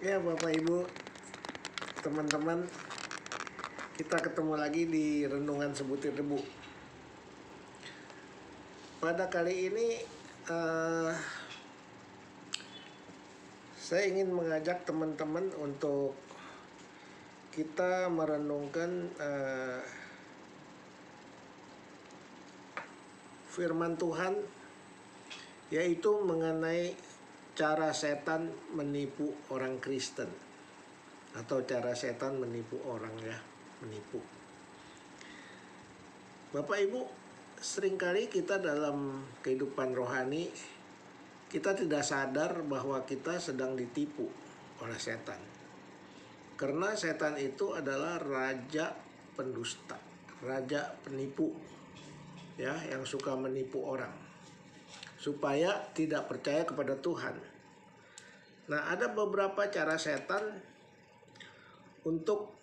Ya Bapak Ibu, teman-teman, kita ketemu lagi di Renungan Sebutir Debu. Pada kali ini saya ingin mengajak teman-teman untuk kita merenungkan firman Tuhan, yaitu mengenai cara setan menipu orang Kristen, atau cara setan menipu orang, menipu. Bapak Ibu, seringkali kita dalam kehidupan rohani, kita tidak sadar bahwa kita sedang ditipu oleh setan. Karena setan itu adalah raja pendusta, raja penipu, yang suka menipu orang supaya tidak percaya kepada Tuhan. Nah, ada beberapa cara setan untuk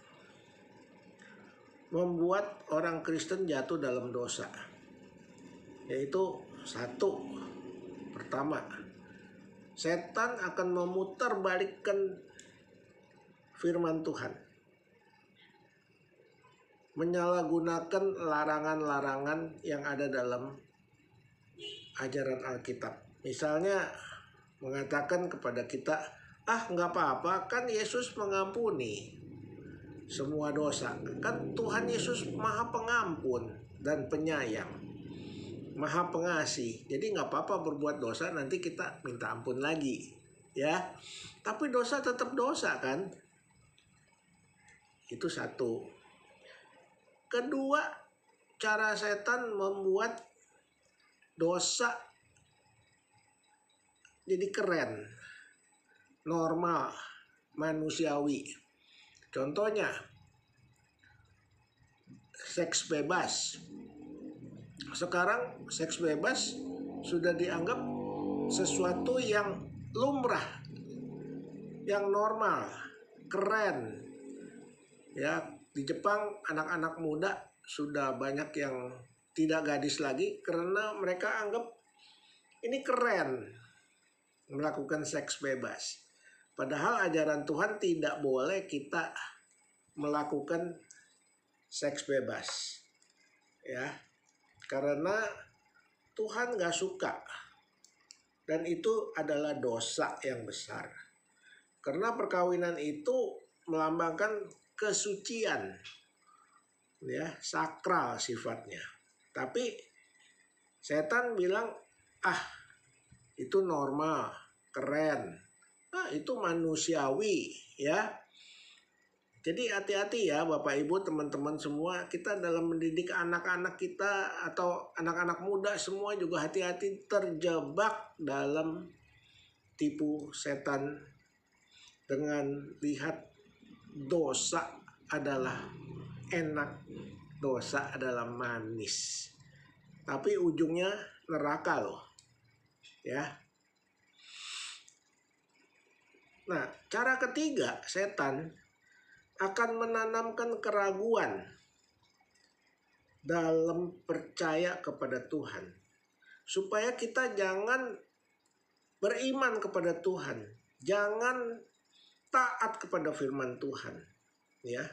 membuat orang Kristen jatuh dalam dosa. Yaitu satu, pertama, setan akan memutarbalikkan firman Tuhan, menyalahgunakan larangan-larangan yang ada dalam ajaran Alkitab. Misalnya mengatakan kepada kita, nggak apa-apa, kan Yesus mengampuni semua dosa. Kan Tuhan Yesus Maha Pengampun dan Penyayang, Maha Pengasih. Jadi nggak apa-apa berbuat dosa, nanti kita minta ampun lagi, ya. Tapi dosa tetap dosa, kan? Itu satu. Kedua, cara setan membuat dosa jadi keren, normal, manusiawi. Contohnya, seks bebas. Sekarang seks bebas sudah dianggap sesuatu yang lumrah, yang normal, keren. Ya, di Jepang anak-anak muda sudah banyak yang tidak gadis lagi karena mereka anggap ini keren melakukan seks bebas. Padahal ajaran Tuhan tidak boleh kita melakukan seks bebas, ya, karena Tuhan gak suka, dan itu adalah dosa yang besar. Karena perkawinan itu melambangkan kesucian, ya, sakral sifatnya. Tapi setan bilang, itu normal, keren, itu manusiawi, ya. Jadi hati-hati ya Bapak Ibu, teman-teman semua. Kita dalam mendidik anak-anak kita atau anak-anak muda semua juga hati-hati terjebak dalam tipu setan dengan lihat dosa adalah enak, dosa adalah manis. Tapi ujungnya neraka loh, ya. Nah, cara ketiga, setan akan menanamkan keraguan dalam percaya kepada Tuhan, supaya kita jangan beriman kepada Tuhan, jangan taat kepada firman Tuhan, ya.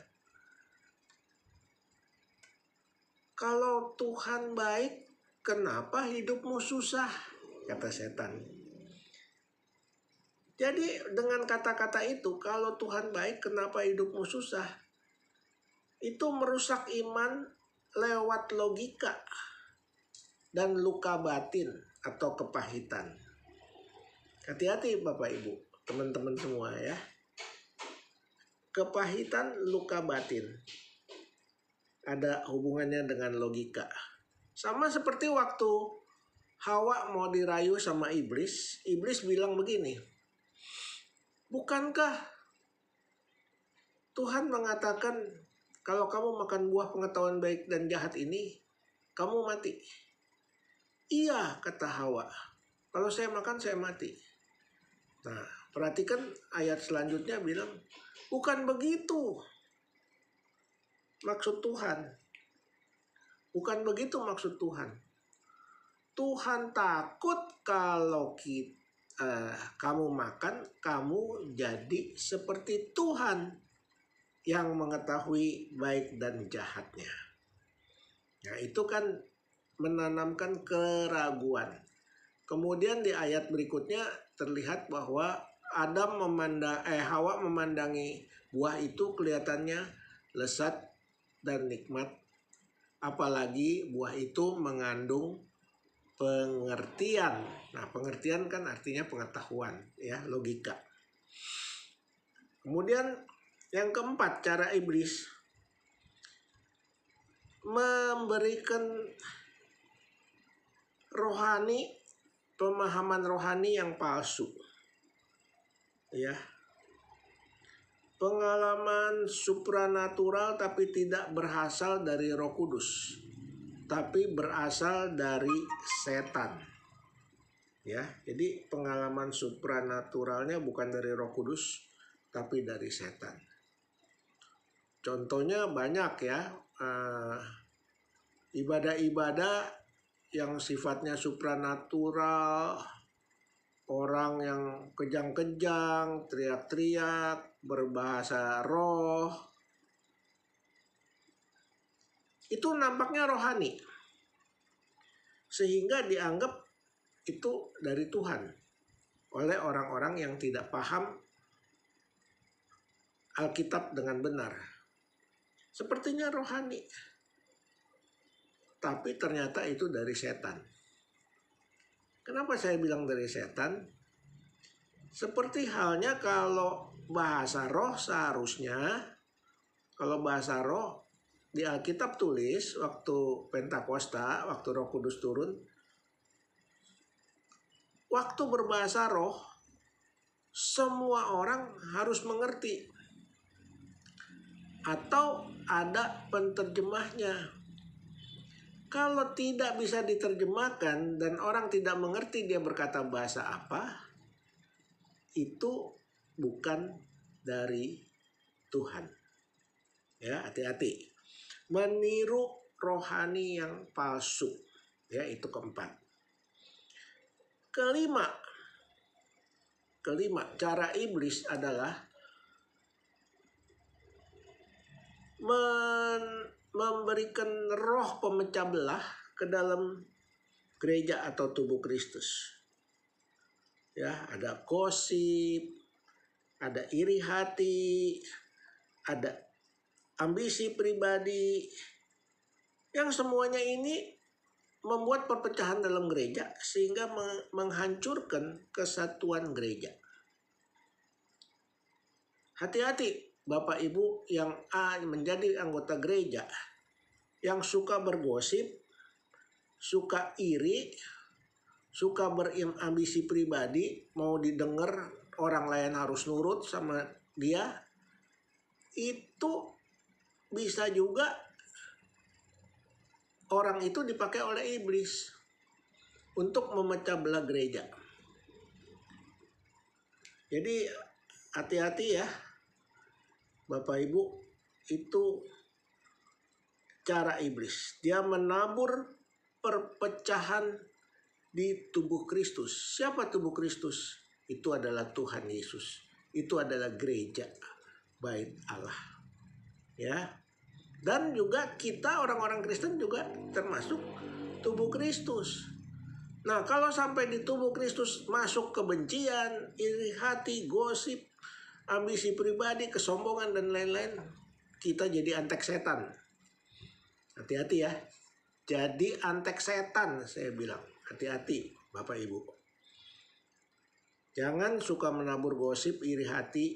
Kalau Tuhan baik, kenapa hidupmu susah? Kata setan. Jadi dengan kata-kata itu, kalau Tuhan baik, kenapa hidupmu susah? Itu merusak iman lewat logika dan luka batin atau kepahitan. Hati-hati Bapak Ibu, teman-teman semua, ya. Kepahitan, luka batin ada hubungannya dengan logika. Sama seperti waktu Hawa mau dirayu sama iblis. Iblis bilang begini, bukankah Tuhan mengatakan kalau kamu makan buah pengetahuan baik dan jahat ini, kamu mati? Iya, kata Hawa, kalau saya makan saya mati. Nah, perhatikan ayat selanjutnya bilang, bukan begitu maksud Tuhan. Bukan begitu maksud Tuhan. Tuhan takut kalau kamu makan, kamu jadi seperti Tuhan yang mengetahui baik dan jahatnya. Nah, itu kan menanamkan keraguan. Kemudian di ayat berikutnya terlihat bahwa Hawa memandangi buah itu kelihatannya lezat dan nikmat, apalagi buah itu mengandung pengertian. Nah, pengertian kan artinya pengetahuan, ya, logika. Kemudian yang keempat, cara iblis memberikan pemahaman rohani yang palsu. Ya. Pengalaman supranatural tapi tidak berasal dari Roh Kudus, tapi berasal dari setan. Ya, jadi pengalaman supranaturalnya bukan dari Roh Kudus, tapi dari setan. Contohnya banyak ya, ibadah-ibadah yang sifatnya supranatural, orang yang kejang-kejang, teriak-teriak, berbahasa roh, itu nampaknya rohani, sehingga dianggap itu dari Tuhan oleh orang-orang yang tidak paham Alkitab dengan benar. Sepertinya rohani, tapi ternyata itu dari setan. Kenapa saya bilang dari setan? Seperti halnya kalau bahasa roh seharusnya, kalau bahasa roh di Alkitab tulis waktu Pentakosta, waktu Roh Kudus turun, waktu berbahasa roh semua orang harus mengerti atau ada penterjemahnya. Kalau tidak bisa diterjemahkan dan orang tidak mengerti dia berkata bahasa apa, itu bukan dari Tuhan. Ya, hati-hati. Meniru rohani yang palsu. Ya, itu keempat. Kelima, cara iblis adalah memberikan roh pemecah belah ke dalam gereja atau tubuh Kristus. Ya, ada gosip, ada iri hati, ada ambisi pribadi, yang semuanya ini membuat perpecahan dalam gereja sehingga menghancurkan kesatuan gereja. Hati-hati Bapak Ibu yang menjadi anggota gereja, yang suka bergosip, suka iri, suka berambisi pribadi, mau didengar orang lain harus nurut sama dia, itu bisa juga orang itu dipakai oleh iblis untuk memecah belah gereja. Jadi hati-hati ya Bapak Ibu, itu cara iblis. Dia menabur perpecahan di tubuh Kristus. Siapa tubuh Kristus? Itu adalah Tuhan Yesus. Itu adalah gereja bait Allah. Ya. Dan juga kita orang-orang Kristen juga termasuk tubuh Kristus. Nah, kalau sampai di tubuh Kristus masuk kebencian, iri hati, gosip, ambisi pribadi, kesombongan dan lain-lain, kita jadi antek setan. Hati-hati ya. Jadi antek setan, saya bilang. Hati-hati Bapak Ibu. Jangan suka menabur gosip, iri hati,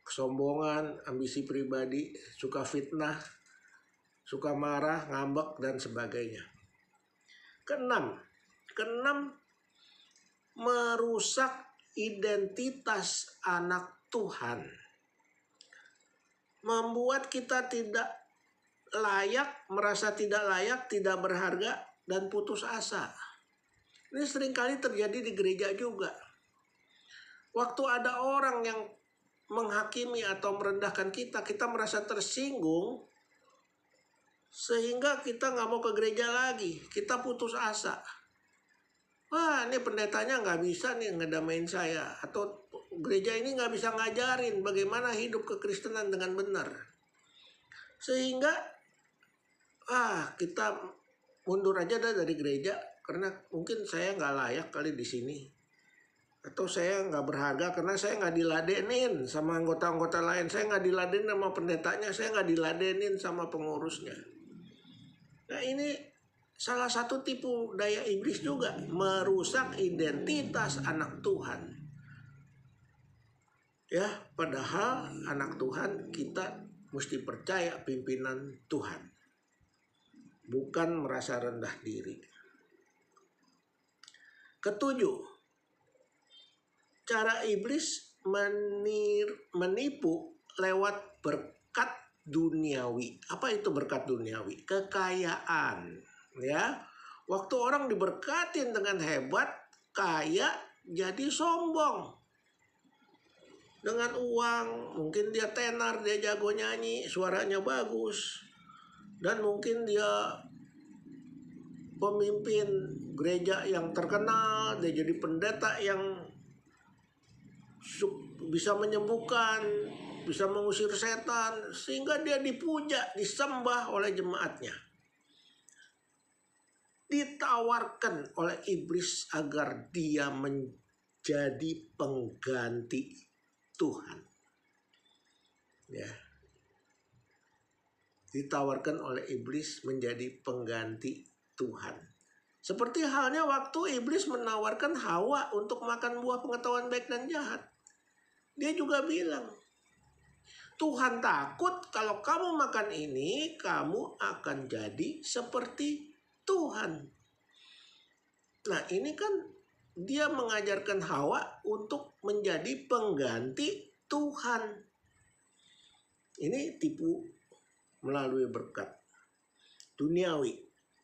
kesombongan, ambisi pribadi, suka fitnah, suka marah, ngambek dan sebagainya. Keenam, merusak identitas anak Tuhan. Membuat kita tidak layak, merasa tidak layak, tidak berharga, dan putus asa. Ini seringkali terjadi di gereja juga. Waktu ada orang yang menghakimi atau merendahkan kita, kita merasa tersinggung, sehingga kita nggak mau ke gereja lagi, kita putus asa. wah ini pendetanya nggak bisa nih ngedamain saya, atau gereja ini nggak bisa ngajarin bagaimana hidup kekristenan dengan benar. Sehingga kita mundur aja dari gereja karena mungkin saya nggak layak kali di sini, atau saya nggak berharga karena saya nggak diladenin sama anggota-anggota lain, saya nggak diladenin sama pendetanya, saya nggak diladenin sama pengurusnya. Nah ini salah satu tipu daya iblis juga, merusak identitas anak Tuhan. Ya, padahal anak Tuhan kita mesti percaya pimpinan Tuhan, bukan merasa rendah diri. Ketujuh, cara iblis menipu lewat berkat duniawi. Apa itu berkat duniawi? Kekayaan, ya. Waktu orang diberkatin dengan hebat, kaya, jadi sombong. Dengan uang, mungkin dia tenar, dia jago nyanyi, suaranya bagus, dan mungkin dia pemimpin gereja yang terkenal, dia jadi pendeta yang bisa menyembuhkan, bisa mengusir setan, sehingga dia dipuja, disembah oleh jemaatnya. Ditawarkan oleh iblis agar dia menjadi pengganti Tuhan. Ya. Ditawarkan oleh iblis menjadi pengganti Tuhan. Seperti halnya waktu iblis menawarkan Hawa untuk makan buah pengetahuan baik dan jahat. Dia juga bilang, Tuhan takut kalau kamu makan ini, kamu akan jadi seperti Tuhan. Nah ini kan dia mengajarkan Hawa untuk menjadi pengganti Tuhan. Ini tipu melalui berkat duniawi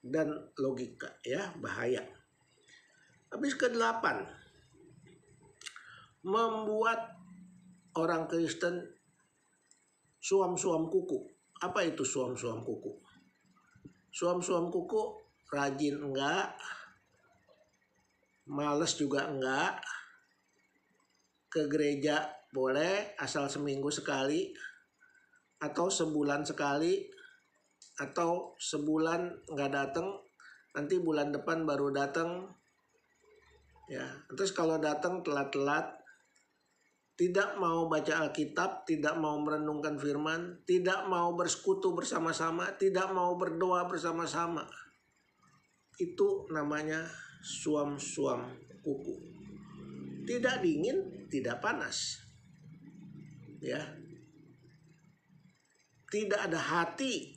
dan logika, ya, bahaya. Habis ke-8, membuat orang Kristen suam-suam kuku. Apa itu suam-suam kuku? Suam-suam kuku rajin enggak, males juga enggak, ke gereja boleh asal seminggu sekali, atau sebulan sekali, atau sebulan nggak datang, nanti bulan depan baru datang. Ya, terus kalau datang telat-telat, tidak mau baca Alkitab, tidak mau merenungkan firman, tidak mau bersekutu bersama-sama, tidak mau berdoa bersama-sama. Itu namanya suam-suam kuku. Tidak dingin, tidak panas. Ya. Tidak ada hati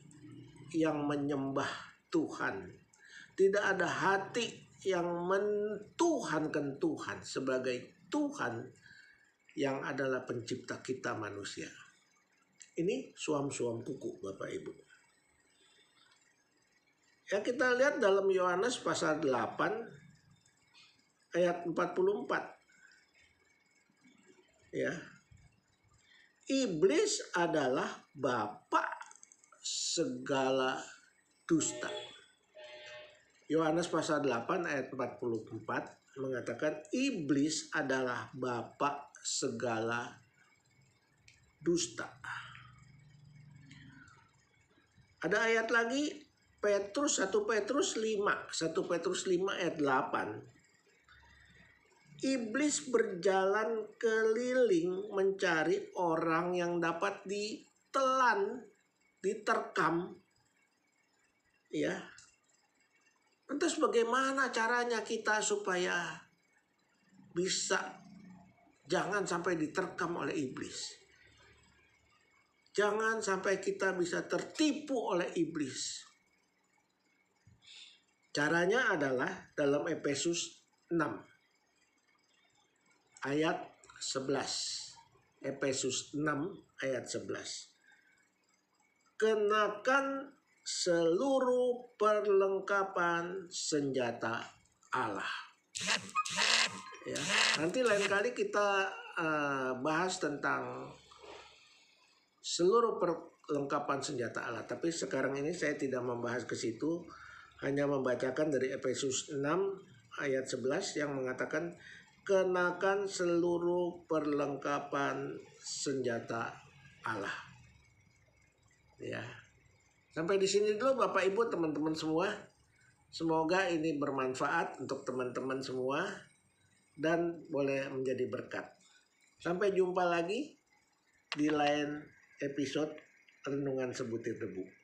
yang menyembah Tuhan. Tidak ada hati yang mentuhankan Tuhan sebagai Tuhan yang adalah pencipta kita manusia. Ini suam-suam kuku, Bapak Ibu. Ya, kita lihat dalam Yohanes pasal 8 ayat 44. Ya. Iblis adalah bapa segala dusta. Yohanes pasal 8 ayat 44 mengatakan iblis adalah bapa segala dusta. Ada ayat lagi, 1 Petrus 5 ayat 8. Iblis berjalan keliling mencari orang yang dapat ditelan, diterkam. Ya. Lantas bagaimana caranya kita supaya bisa jangan sampai diterkam oleh iblis? Jangan sampai kita bisa tertipu oleh iblis. Caranya adalah dalam Efesus 6 ayat 11. Efesus 6 ayat 11. Kenakan seluruh perlengkapan senjata Allah. Ya, nanti lain kali kita bahas tentang seluruh perlengkapan senjata Allah. Tapi sekarang ini saya tidak membahas ke situ, hanya membacakan dari Efesus 6 ayat 11 yang mengatakan kenakan seluruh perlengkapan senjata Allah. Ya. Sampai di sini dulu Bapak Ibu teman-teman semua. Semoga ini bermanfaat untuk teman-teman semua dan boleh menjadi berkat. Sampai jumpa lagi di lain episode Renungan Sebutir Debu.